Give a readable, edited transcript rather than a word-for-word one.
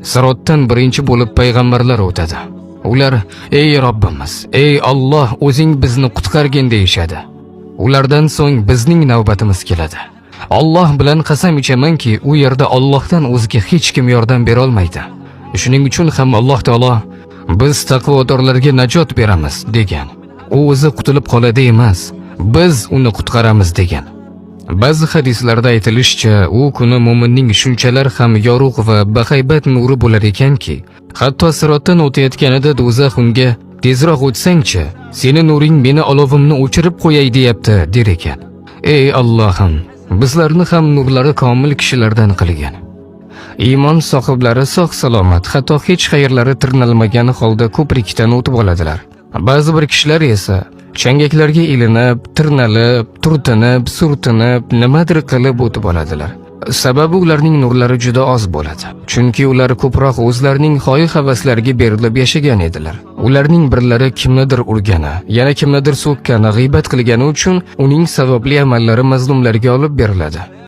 Sirotdan birinchi bo'lib payg'ambarlar o'tadi. Ular ey Robbimiz, ey Alloh, o'zing bizni qutqargin deyishadi. Ulardan so'ng bizning navbatimiz keladi. Alloh bilan qasam ichamanki, u yerda Allohdan o'zga hech kim yordam bera olmaydi. Shuning uchun ham Alloh taolo biz taqvodorlarga najot beramiz degan. U o'zi qutulib qoladi emas, biz uni qutqaramiz degan. Ba'zi hadislarda aytilishicha, u kuni mu'minning shunchalar ham yorug' va bahaybat nuri bo'lar ekanki, hatto sirotdan o'tayotganida do'zax unga tezroq o'tsang-chi, seni nuring meni olovimni o'chirib qo'yay deyapti der ekan. Ey Allohim, bizlarni ham nurlari komil kishilardan qilgin. Iymon sohiblari sog' salomat, hatto hech xayrlari tirnalmagan holda ko'prikdan o'tib oladilar. Ba'zi bir kishilar esa changaklarga ilinib, tirnalib, turtinib, surtinib, nimadir qilib o'tib oladilar. Sababi ularning nurlari juda oz bo'ladi. Chunki ular ko'proq o'zlarining xohi-havaslariga berilib yashagan edilar. Ularning birlari kimnidir urgani, yana kimnidir so'kkani, g'iybat qilgani uchun uning savobli amallari mazlumlarga olib beriladi.